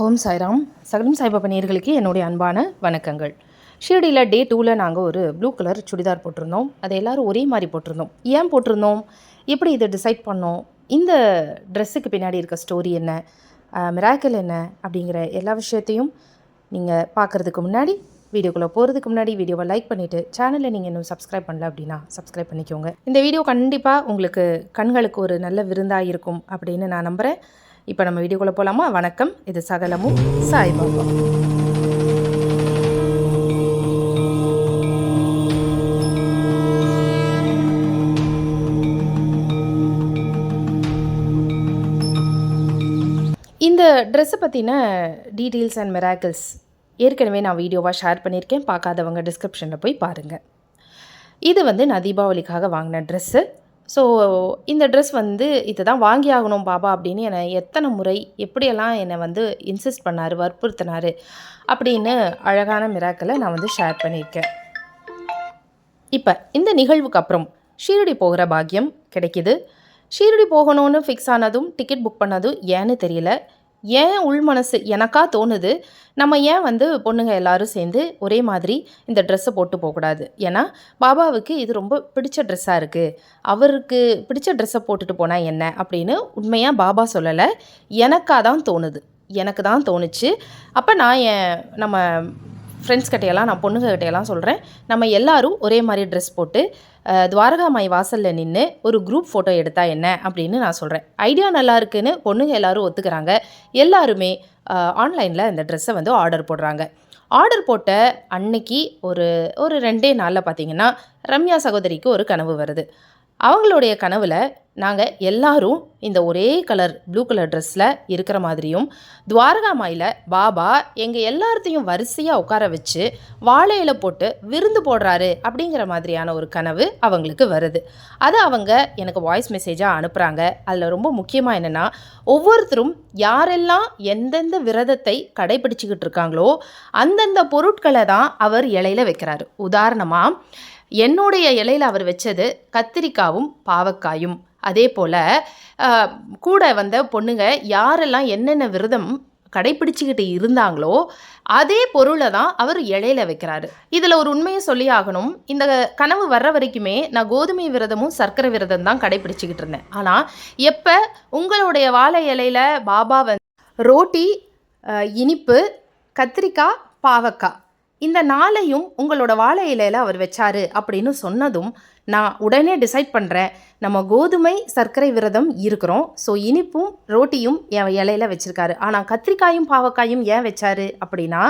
ஓம் சாய்ராம். சகலம் சாய்பாபா நேயர்களுக்கு என்னுடைய அன்பான வணக்கங்கள். ஷீரடியில் டே 2ல் நாங்கள் ஒரு ப்ளூ கலர் சுடிதார் போட்டிருந்தோம். அதை எல்லோரும் ஒரே மாதிரி போட்டிருந்தோம். ஏன் போட்டிருந்தோம், எப்படி இதை டிசைட் பண்ணோம், இந்த ட்ரெஸ்ஸுக்கு பின்னாடி இருக்க ஸ்டோரி என்ன, மிராக்கிள் என்ன அப்படிங்கிற எல்லா விஷயத்தையும் நீங்கள் பார்க்குறதுக்கு முன்னாடி, வீடியோக்குள்ளே போகிறதுக்கு முன்னாடி வீடியோவை லைக் பண்ணிவிட்டு சேனலை நீங்கள் இன்னும் சப்ஸ்கிரைப் பண்ணல அப்படின்னா சப்ஸ்கிரைப் பண்ணிக்கோங்க. இந்த வீடியோ கண்டிப்பாக உங்களுக்கு கண்களுக்கு ஒரு நல்ல விருந்தாக இருக்கும் அப்படின்னு நான் நம்புகிறேன். இப்போ நம்ம வீடியோக்குள்ளே போகலாமா? வணக்கம், இது சகலமும் சாய்பாபா. இந்த ட்ரெஸ்ஸை பற்றின டீட்டெயில்ஸ் அண்ட் மிராக்கிள்ஸ் ஏற்கனவே நான் வீடியோவாக ஷேர் பண்ணியிருக்கேன். பார்க்காதவங்க டிஸ்கிரிப்ஷனில் போய் பாருங்கள். இது நான் தீபாவளிக்காக வாங்கின ட்ரெஸ்ஸு. ஸோ இந்த ட்ரெஸ் இதை தான் வாங்கி ஆகணும் பாபா அப்படின்னு என்னை எத்தனை முறை எப்படியெல்லாம் என்னை இன்சிஸ்ட் பண்ணார், வற்புறுத்தினார் அப்படின்னு அழகான மிராக்களை நான் ஷேர் பண்ணியிருக்கேன். இப்போ இந்த நிகழ்வுக்கு அப்புறம் ஷீரடி போகிற பாக்கியம் கிடைக்கிது. ஷீரடி போகணும்னு ஃபிக்ஸ் ஆனதும் டிக்கெட் புக் பண்ணதும் ஏன்னு தெரியல. ஏன் உள் மனசு எனக்கா தோணுது, நம்ம ஏன் பொண்ணுங்க எல்லோரும் சேர்ந்து ஒரே மாதிரி இந்த ட்ரெஸ்ஸை போட்டு போகக்கூடாது. ஏன்னா பாபாவுக்கு இது ரொம்ப பிடிச்ச ட்ரெஸ்ஸாக இருக்குது. அவருக்கு பிடிச்ச ட்ரெஸ்ஸை போட்டுட்டு போனால் என்ன அப்படின்னு உண்மையாக பாபா சொல்லலை, எனக்காக தான் தோணுது, எனக்கு தான் தோணுச்சு. அப்போ நான் நம்ம ஃப்ரெண்ட்ஸ் கிட்டையெல்லாம், நான் பொண்ணுங்ககிட்டையெல்லாம் சொல்கிறேன், நம்ம எல்லோரும் ஒரே மாதிரி ட்ரெஸ் போட்டு துவாரகாமாய் வாசலில் நின்று ஒரு குரூப் ஃபோட்டோ எடுத்தால் என்ன அப்படின்னு நான் சொல்கிறேன். ஐடியா நல்லா இருக்குன்னு பொண்ணுங்க எல்லோரும் ஒத்துக்கிறாங்க. எல்லாருமே ஆன்லைனில் இந்த ட்ரெஸ்ஸை ஆர்டர் போடுறாங்க. ஆர்டர் போட்ட அன்னைக்கு ஒரு 2 நாளில் பார்த்திங்கன்னா ரம்யா சகோதரிக்கு ஒரு கனவு வருது. அவங்களுடைய கனவில் நாங்கள் எல்லோரும் இந்த ஒரே கலர் ப்ளூ கலர் ட்ரெஸ்ஸில் இருக்கிற மாதிரியும், துவாரகாமாயில் பாபா எங்கள் எல்லாத்தையும் வரிசையாக உட்கார வச்சு வாழையில போட்டு விருந்து போடுறாரு அப்படிங்கிற மாதிரியான ஒரு கனவு அவங்களுக்கு வருது. அதை அவங்க எனக்கு வாய்ஸ் மெசேஜாக அனுப்புகிறாங்க. அதில் ரொம்ப முக்கியமாக என்னென்னா, ஒவ்வொருத்தரும் யாரெல்லாம் எந்தெந்த விரதத்தை கடைபிடிச்சிக்கிட்டு இருக்காங்களோ அந்தந்த பொருட்களை தான் அவர் இலையில் வைக்கிறாரு. உதாரணமாக என்னுடைய இலையில் அவர் வச்சது கத்திரிக்காவும் பாவக்காயும். அதே போல் கூட வந்த பொண்ணுங்க யாரெல்லாம் என்னென்ன விரதம் கடைப்பிடிச்சிக்கிட்டு இருந்தாங்களோ அதே பொருளை தான் அவர் இலையில் வைக்கிறாரு. இதில் ஒரு உண்மையை சொல்லி ஆகணும். இந்த கனவு வர்ற வரைக்குமே நான் கோதுமை விரதமும் சர்க்கரை விரதம் தான் கடைப்பிடிச்சிக்கிட்டு இருந்தேன். ஆனால் எப்போ உங்களுடைய வாழை இலையில் பாபா ரோட்டி, இனிப்பு, கத்திரிக்காய், பாவக்காய் இந்த 4ஐயும் உங்களோட வாழை இலையில் அவர் வச்சாரு அப்படின்னு சொன்னதும் நான் உடனே டிசைட் பண்ணுறேன், நம்ம கோதுமை சர்க்கரை விரதம் இருக்கிறோம். ஸோ இனிப்பும் ரோட்டியும் என் இலையில் வச்சுருக்காரு. ஆனால் கத்திரிக்காயும் பாவக்காயும் ஏன் வச்சாரு அப்படின்னா,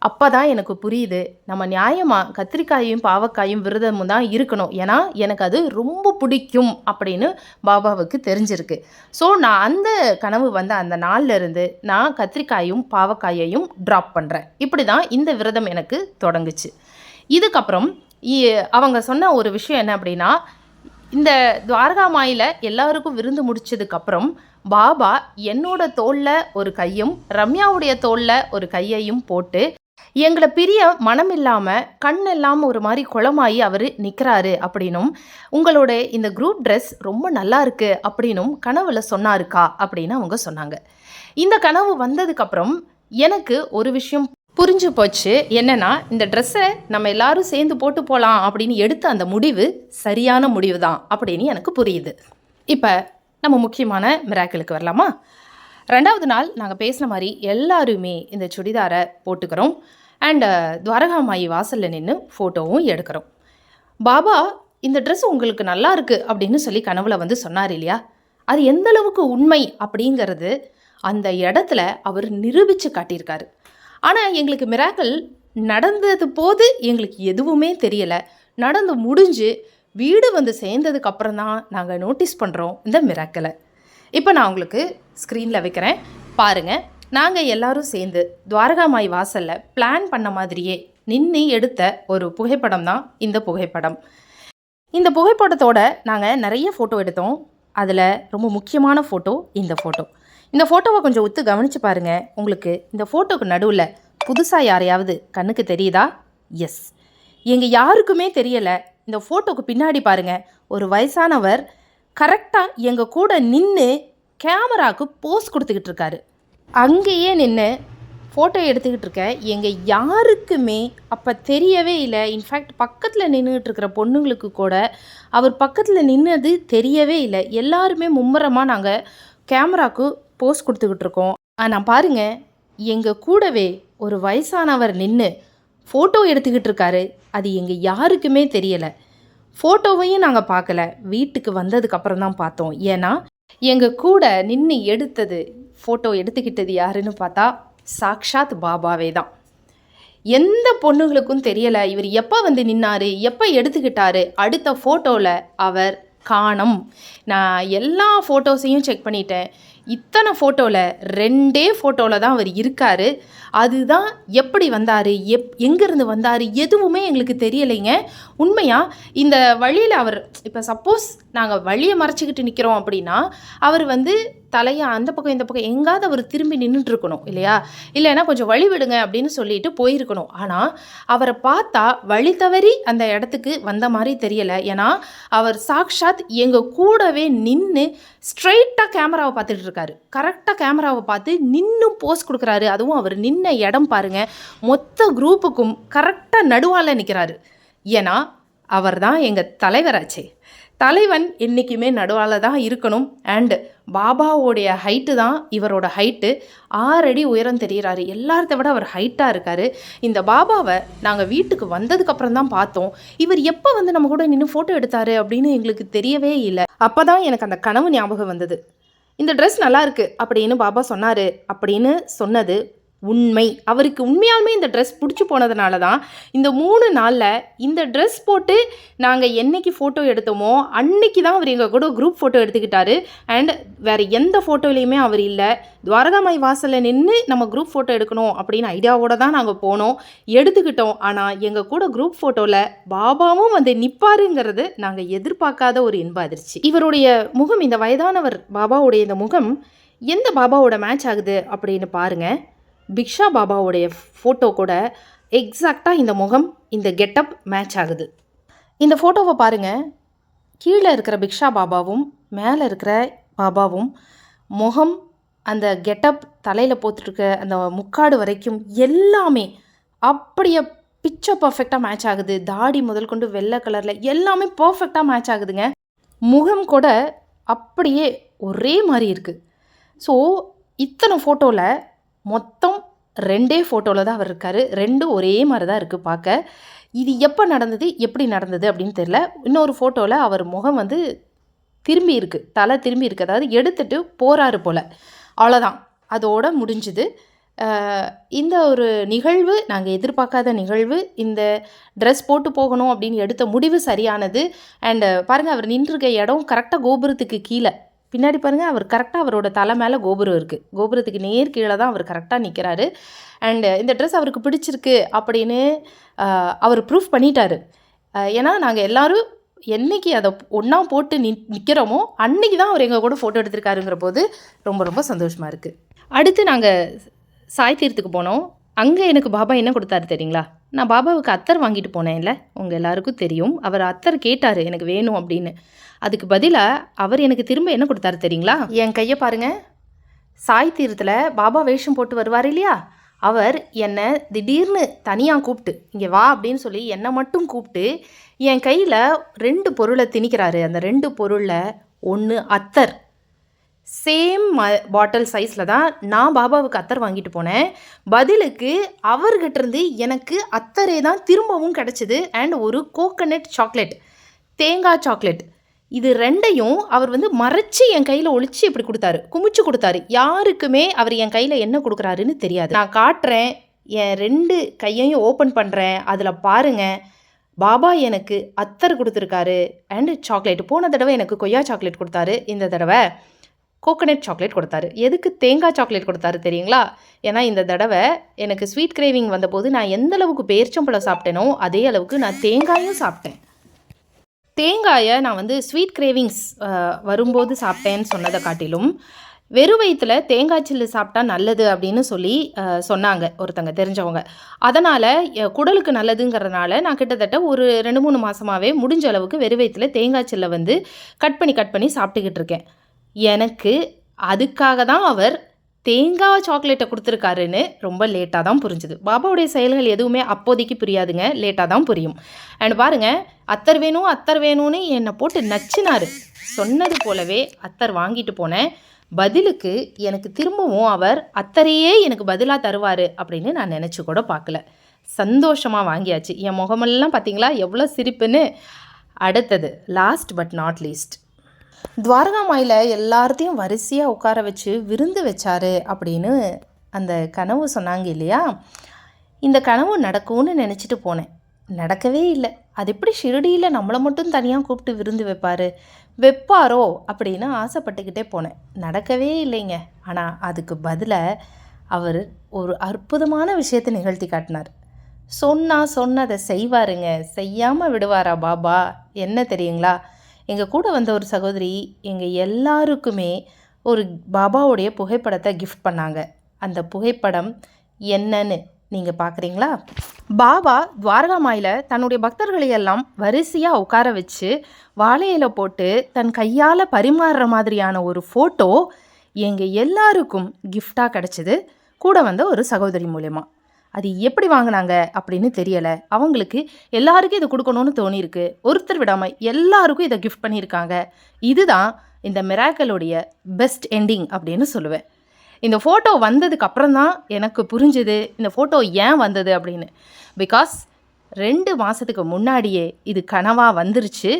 அப்போ தான் எனக்கு புரியுது, நம்ம நியாயமாக கத்திரிக்காயும் பாவக்காயும் விரதமும் தான் இருக்கணும். ஏன்னா எனக்கு அது ரொம்ப பிடிக்கும் அப்படின்னு பாபாவுக்கு தெரிஞ்சிருக்கு. ஸோ நான் அந்த கனவு அந்த நாள்லேருந்து நான் கத்திரிக்காயும் பாவக்காயையும் ட்ராப் பண்ணுறேன். இப்படி தான் இந்த விரதம் எனக்கு தொடங்குச்சு. இதுக்கப்புறம் அவங்க சொன்ன ஒரு விஷயம் என்ன அப்படின்னா, இந்த துவாரகாமாயில் எல்லாருக்கும் விருந்து முடிச்சதுக்கப்புறம் பாபா என்னோட தோளில் ஒரு கையும் ரம்யாவுடைய தோளில் ஒரு கையையும் போட்டு எங்களை பிரிய மனம் இல்லாமல் கண் இல்லாமல் ஒரு மாதிரி குளமாயி அவர் நிற்கிறாரு அப்படின்னும், உங்களோட இந்த குரூப் ட்ரெஸ் ரொம்ப நல்லா இருக்குது அப்படின்னும் கனவுல சொன்னாருக்கா அப்படின்னு அவங்க சொன்னாங்க. இந்த கனவு வந்ததுக்கப்புறம் எனக்கு ஒரு விஷயம் புரிஞ்சு போச்சு. என்னென்னா, இந்த ட்ரெஸ்ஸை நம்ம எல்லாரும் சேர்ந்து போட்டு போகலாம் அப்படின்னு எடுத்த அந்த முடிவு சரியான முடிவு தான் அப்படின்னு எனக்கு புரியுது. இப்போ நம்ம முக்கியமான மிராக்கிளுக்கு வரலாமா? 2வது நாள் நாங்கள் பேசின மாதிரி எல்லாருமே இந்த சுடிதாரை போட்டுக்கிறோம். அண்டு துவாரகாமாயி வாசலில் நின்று ஃபோட்டோவும் எடுக்கிறோம். பாபா இந்த ட்ரெஸ் உங்களுக்கு நல்லா இருக்குது அப்படின்னு சொல்லி கனவுல சொன்னார் இல்லையா, அது எந்தளவுக்கு உண்மை அப்படிங்கிறது அந்த இடத்துல அவர் நிரூபித்து காட்டியிருக்காரு. ஆனால் எங்களுக்கு மிராக்கிள் நடந்தது போது எங்களுக்கு எதுவுமே தெரியலை. நடந்து முடிஞ்சு வீடு சேர்ந்ததுக்கப்புறம் தான் நாங்கள் நோட்டீஸ் பண்ணுறோம் இந்த மிராக்கிளை. இப்போ நான் உங்களுக்கு ஸ்க்ரீனில் வைக்கிறேன் பாருங்கள். நாங்கள் எல்லோரும் சேர்ந்து துவாரகாமாய் வாசலில் பிளான் பண்ண மாதிரியே நின்று எடுத்த ஒரு புகைப்படம் தான் இந்த புகைப்படம். இந்த புகைப்படத்தோடு நாங்கள் நிறைய ஃபோட்டோ எடுத்தோம். அதில் ரொம்ப முக்கியமான ஃபோட்டோ இந்த ஃபோட்டோ. இந்த ஃபோட்டோவை கொஞ்சம் ஒத்து கவனித்து பாருங்கள். உங்களுக்கு இந்த ஃபோட்டோக்கு நடுவில் புதுசாக யாரையாவது கண்ணுக்கு தெரியுதா? எஸ், எங்கள் யாருக்குமே தெரியலை. இந்த ஃபோட்டோக்கு பின்னாடி பாருங்கள், ஒரு வயசானவர் கரெக்டாக எங்கள் கூட நின்று கேமராவுக்கு போஸ் கொடுத்துக்கிட்டு இருக்காரு. அங்கேயே நின்று ஃபோட்டோ எடுத்துக்கிட்டு இருக்கேன். எங்கள் யாருக்குமே அப்போ தெரியவே இல்லை. இன்ஃபேக்ட் பக்கத்தில் நின்றுக்கிட்டு இருக்கிற பொண்ணுங்களுக்கு கூட அவர் பக்கத்தில் நின்னது தெரியவே இல்லை. எல்லாருமே மும்முரமாக நாங்கள் கேமராவுக்கு போஸ் கொடுத்துக்கிட்டு இருக்கோம். ஆனால் பாருங்கள், எங்கள் கூடவே ஒரு வயசானவர் நின்று ஃபோட்டோ எடுத்துக்கிட்டு இருக்காரு. அது எங்கள் யாருக்குமே தெரியலை. ஃபோட்டோவையும் நாங்கள் பார்க்கல, வீட்டுக்கு வந்ததுக்கப்புறம் தான் பார்த்தோம். ஏன்னா எங்கள் கூட நின்று எடுத்தது, ஃபோட்டோ எடுத்துக்கிட்டது யாருன்னு பார்த்தா சாக்ஷாத் பாபாவே தான். எந்த பொண்ணுங்களுக்கும் தெரியலை இவர் எப்போ வந்து நின்னார், எப்போ எடுத்துக்கிட்டாரு. அடுத்த ஃபோட்டோவில் அவர் காணோம். நான் எல்லா ஃபோட்டோஸையும் செக் பண்ணிட்டேன். இத்தனை ஃபோட்டோவில் 2 ஃபோட்டோவில் தான் அவர் இருக்கார். அதுதான் எப்படி வந்தார், எங்கேருந்து வந்தார் எதுவுமே எங்களுக்கு தெரியலைங்க. உண்மையாக இந்த வழியில் அவர் இப்போ சப்போஸ் நாங்கள் வழியை மறைச்சிக்கிட்டு நிற்கிறோம் அப்படின்னா அவர் வந்து தலையை அந்த பக்கம் இந்த பக்கம் எங்காவது அவர் திரும்பி நின்றுட்டுருக்கணும் இல்லையா? இல்லைன்னா கொஞ்சம் வழி விடுங்க அப்படின்னு சொல்லிட்டு போயிருக்கணும். ஆனால் அவரை பார்த்தா வழி தவறி அந்த இடத்துக்கு வந்த மாதிரி தெரியலை. ஏன்னா அவர் சாக்ஷாத் எங்கள் கூடவே நின்று ஸ்ட்ரைட்டாக கேமராவை பார்த்துட்டு இருக்காரு. கரெக்டாக கேமராவை பார்த்து நின்று போஸ் கொடுக்குறாரு. அதுவும் அவர் நின்ன இடம் பாருங்கள், மொத்த குரூப்புக்கும் கரெக்டாக நடுவால் நிற்கிறாரு. ஏன்னா அவர் தான் எங்கள் தலைவராச்சே. தலைவன் என்றைக்குமே நடுவால் தான் இருக்கணும். அண்டு பாபாவோடைய ஹைட்டு தான் இவரோட ஹைட்டு. 6 அடி உயரம் தெரிகிறாரு. எல்லார்த்த விட அவர் ஹைட்டாக இருக்கார். இந்த பாபாவை நாங்கள் வீட்டுக்கு வந்ததுக்கப்புறம் தான் பார்த்தோம். இவர் எப்போ வந்து நம்ம கூட நின்று ஃபோட்டோ எடுத்தார் அப்படின்னு எங்களுக்கு தெரியவே இல்லை. அப்போ தான் எனக்கு அந்த கனவு ஞாபகம் வந்தது. இந்த ட்ரெஸ் நல்லா இருக்குது அப்படின்னு பாபா சொன்னார் அப்படின்னு சொன்னது உண்மை. அவருக்கு உண்மையாலுமே இந்த ட்ரெஸ் பிடிச்சி போனதுனால தான் இந்த 3 நாளில் இந்த ட்ரெஸ் போட்டு நாங்கள் என்றைக்கு ஃபோட்டோ எடுத்தோமோ அன்னைக்கு தான் அவர் எங்கள் கூட குரூப் ஃபோட்டோ எடுத்துக்கிட்டாரு. அண்ட் வேறு எந்த ஃபோட்டோலையுமே அவர் இல்லை. துவாரகாமாய் வாசலில் நின்று நம்ம குரூப் ஃபோட்டோ எடுக்கணும் அப்படின்னு ஐடியாவோடு தான் நாங்கள் போனோம், எடுத்துக்கிட்டோம். ஆனால் எங்கள் கூட குரூப் ஃபோட்டோவில் பாபாவும் வந்து நிற்பாருங்கிறது நாங்கள் எதிர்பார்க்காத ஒரு இன்ப அதிர்ச்சி. இவருடைய முகம், இந்த வயதானவர் பாபாவுடைய இந்த முகம் எந்த பாபாவோட மேட்ச் ஆகுது அப்படின்னு பாருங்கள். பிக்ஷா பாபாவுடைய ஃபோட்டோ கூட எக்ஸாக்டாக இந்த முகம், இந்த கெட்டப் மேட்ச் ஆகுது. இந்த ஃபோட்டோவை பாருங்கள். கீழே இருக்கிற பிக்ஷா பாபாவும் மேலே இருக்கிற பாபாவும் முகம், அந்த கெட்டப், தலையில் போட்டுருக்க அந்த முக்காடு வரைக்கும் எல்லாமே அப்படியே பிக்சர் பர்ஃபெக்டாக மேட்ச் ஆகுது. தாடி முதல் கொண்டு வெள்ளை கலரில் எல்லாமே பர்ஃபெக்டாக மேட்ச் ஆகுதுங்க. முகம் கூட அப்படியே ஒரே மாதிரி இருக்குது. ஸோ இத்தனை ஃபோட்டோவில் மொத்தம் 2 ஃபோட்டோவில் தான் அவர் இருக்கார். 2 ஒரே மாதிரி தான் இருக்குது பார்க்க. இது எப்போ நடந்தது, எப்படி நடந்தது அப்படின்னு தெரியல. இன்னொரு ஃபோட்டோவில் அவர் முகம் வந்து திரும்பி இருக்குது, தலை திரும்பி இருக்குது. அதாவது எடுத்துகிட்டு போகிறாரு போல். அவ்வளோதான், அதோடு முடிஞ்சுது. இந்த ஒரு நிகழ்வு நாங்கள் எதிர்பார்க்காத நிகழ்வு. இந்த ட்ரெஸ் போட்டு போகணும் அப்படின்னு எடுத்த முடிவு சரியானது. அண்டு பாருங்கள், அவர் நின்றுருக்க இடம் கரெக்டாக கோபுரத்துக்கு கீழே. பின்னாடி பாருங்கள், அவர் கரெக்டாக அவரோட தலை மேலே கோபுரம் இருக்குது. கோபுரத்துக்கு நேர் கீழே தான் அவர் கரெக்டாக நிற்கிறாரு. அண்டு இந்த ட்ரெஸ் அவருக்கு பிடிச்சிருக்கு அப்படின்னு அவர் ப்ரூஃப் பண்ணிட்டார். ஏன்னா நாங்கள் எல்லோரும் என்றைக்கு அதை ஒன்றா போட்டு நிற்கிறோமோ அன்றைக்கி தான் அவர் எங்கள் கூட ஃபோட்டோ எடுத்திருக்காருங்கிற போது ரொம்ப ரொம்ப சந்தோஷமாக இருக்குது. அடுத்து நாங்கள் சாய் தீர்த்துக்கு போனோம். அங்கே எனக்கு பாபா என்ன கொடுத்தாரு தெரியுங்களா? நான் பாபாவுக்கு அத்தர் வாங்கிட்டு போனேன்ல, உங்கள் எல்லாருக்கும் தெரியும். அவர் அத்தர் கேட்டார் எனக்கு வேணும் அப்படின்னு. அதுக்கு பதிலாக அவர் எனக்கு திரும்ப என்ன கொடுத்தாரு தெரியுங்களா? என் கையை பாருங்கள். சாய் தீர்த்தில் பாபா வேஷம் போட்டு வருவார் இல்லையா, அவர் என்னை திடீர்னு தனியாக கூப்பிட்டு இங்கே வா அப்படின்னு சொல்லி என்னை மட்டும் கூப்பிட்டு என் கையில் 2 பொருளை திணிக்கிறாரு. அந்த 2 பொருளில் ஒன்று அத்தர். சேம் பாட்டில் சைஸில் தான் நான் பாபாவுக்கு அத்தர் வாங்கிட்டு போனேன். பதிலுக்கு அவர்கிட்டருந்து எனக்கு அத்தரே தான் திரும்பவும் கிடச்சிது. அண்ட் ஒரு கோகனட் சாக்லேட், தேங்காய் சாக்லேட். இது 2ஐயும் அவர் வந்து மறைச்சி என் கையில் ஒழிச்சு இப்படி கொடுத்தாரு, குமிச்சு கொடுத்தாரு. யாருக்குமே அவர் என் கையில் என்ன கொடுக்குறாருன்னு தெரியாது. நான் காட்டுறேன், என் 2 கையையும் ஓப்பன் பண்ணுறேன். அதில் பாருங்கள், பாபா எனக்கு அத்தர் கொடுத்துருக்காரு அண்டு சாக்லேட். போன தடவை எனக்கு கொய்யா சாக்லேட் கொடுத்தாரு, இந்த தடவை கோகனட் சாக்லேட் கொடுத்தாரு. எதுக்கு தேங்காய் சாக்லேட் கொடுத்தாரு தெரியுங்களா? ஏன்னா இந்த தடவை எனக்கு ஸ்வீட் கிரேவிங் வந்தபோது நான் எந்த அளவுக்கு பேரிச்சம்பழம் சாப்பிட்டேனோ அதே அளவுக்கு நான் தேங்காயும் சாப்பிட்டேன். தேங்காயை நான் வந்து ஸ்வீட் கிரேவிங்ஸ் வரும்போது சாப்பிட்டேன்னு சொன்னதை காட்டிலும் வெறும் வயிற்றில் தேங்காய் சில்லு சாப்பிட்டா நல்லது அப்படின்னு சொல்லி சொன்னாங்க ஒருத்தங்க தெரிஞ்சவங்க. அதனால் குடலுக்கு நல்லதுங்கிறதுனால நான் கிட்டத்தட்ட ஒரு 2-3 மாதமாகவே முடிஞ்ச அளவுக்கு வெறும் வயிற்றில் தேங்காய் சில்லை வந்து கட் பண்ணி சாப்பிட்டுக்கிட்டு இருக்கேன். எனக்கு அதுக்காக தான் அவர் தேங்காய் சாக்லேட்டை கொடுத்துருக்காருன்னு ரொம்ப லேட்டாக தான் புரிஞ்சுது. பாபாவுடைய செயல்கள் எதுவுமே அப்போதைக்கு புரியாதுங்க, லேட்டாக தான் புரியும். அண்ட் பாருங்கள், அத்தர் வேணும் அத்தர் வேணும்னு என்னை போட்டு நச்சினார். சொன்னது போலவே அத்தர் வாங்கிட்டு போனேன். பதிலுக்கு எனக்கு திரும்பவும் அவர் அத்தரையே எனக்கு பதிலாக தருவார் அப்படின்னு நான் நினச்சி கூட பார்க்கல. சந்தோஷமாக வாங்கியாச்சு. என் முகமெல்லாம் பார்த்தீங்களா எவ்வளோ சிரிப்புன்னு. அடுத்தது last but not least, Dwaraka மாயில் எல்லாத்தையும் வரிசையாக உட்கார வச்சு விருந்து வச்சாரு அப்படின்னு அந்த கனவு சொன்னாங்க இல்லையா? இந்த கனவு நடக்கும்னு நினச்சிட்டு போனேன். நடக்கவே இல்லை. அது எப்படி ஷிரடியில் நம்மளை மட்டும் தனியாக கூப்பிட்டு விருந்து வைப்பாரோ அப்படின்னு ஆசைப்பட்டுக்கிட்டே போனேன். நடக்கவே இல்லைங்க. ஆனால் அதுக்கு பதிலாக அவர் ஒரு அற்புதமான விஷயத்தை நிகழ்த்தி காட்டினார். சொன்னதை செய்வாருங்க, செய்யாமல் விடுவாரா பாபா? என்ன தெரியுங்களா? எங்கள் கூட வந்த ஒரு சகோதரி எங்கள் எல்லாருக்குமே ஒரு பாபாவுடைய புகைப்படத்தை கிஃப்ட் பண்ணாங்க. அந்த புகைப்படம் என்னன்னு நீங்கள் பார்க்குறீங்களா? பாபா துவாரகா மாயில் தன்னுடைய பக்தர்களை எல்லாம் வரிசையாக உட்கார வச்சு வாழையில போட்டு தன் கையால் பரிமாறுற மாதிரியான ஒரு ஃபோட்டோ எங்கள் எல்லாருக்கும் கிஃப்டாக கிடச்சிது, கூட வந்த ஒரு சகோதரி மூலமா. அது எப்படி வாங்கினாங்க அப்படின்னு தெரியலை. அவங்களுக்கு எல்லாருக்கும் இதை கொடுக்கணும்னு தோணியிருக்கு. ஒருத்தர் விடாமல் எல்லாருக்கும் இதை கிஃப்ட் பண்ணியிருக்காங்க. இதுதான் இந்த மிராக்கலுடைய பெஸ்ட் எண்டிங் அப்படின்னு சொல்லுவேன். இந்த ஃபோட்டோ வந்ததுக்கு அப்புறம் தான் எனக்கு புரிஞ்சுது இந்த ஃபோட்டோ ஏன் வந்தது அப்படின்னு. பிகாஸ் 2 மாதத்துக்கு முன்னாடியே இது கனவாக வந்துருச்சு.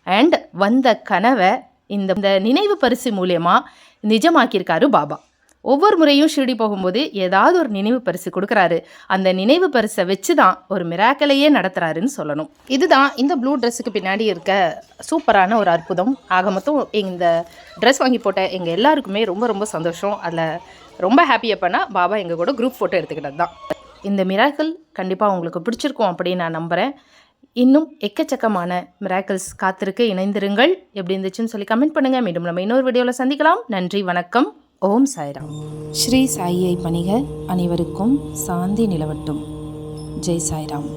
அண்ட் வந்த கனவை இந்த நினைவு பரிசு மூலயமா நிஜமாக்கியிருக்காரு பாபா. ஒவ்வொரு முறையும் ஷிரடி போகும்போது ஏதாவது ஒரு நினைவு பரிசு கொடுக்குறாரு. அந்த நினைவு பரிசை வச்சு தான் ஒரு மிராக்கலையே நடத்துகிறாருன்னு சொல்லணும். இதுதான் இந்த ப்ளூ ட்ரெஸ்ஸுக்கு பின்னாடி இருக்க சூப்பரான ஒரு அற்புதம். ஆக மொத்தம் இந்த ட்ரெஸ் வாங்கி போட்ட எங்கள் எல்லாருக்குமே ரொம்ப ரொம்ப சந்தோஷம். அதில் ரொம்ப ஹாப்பி எப்போனா பாபா எங்கள் கூட குரூப் ஃபோட்டோ எடுத்துக்கிட்டது தான். இந்த மிராக்கல் கண்டிப்பாக உங்களுக்கு பிடிச்சிருக்கும் அப்படின்னு நான் நம்புகிறேன். இன்னும் எக்கச்சக்கமான மிராக்கல்ஸ் காத்திருக்கு. இணைந்திருங்கள். எப்படி இருந்துச்சுன்னு சொல்லி கமெண்ட் பண்ணுங்கள். மீண்டும் நம்ம இன்னொரு வீடியோவில் சந்திக்கலாம். நன்றி, வணக்கம். ஓம் சாய்ராம். ஸ்ரீ சாயியை பணிக, அனைவருக்கும் சாந்தி நிலவட்டும். ஜெய் சாய்ராம்.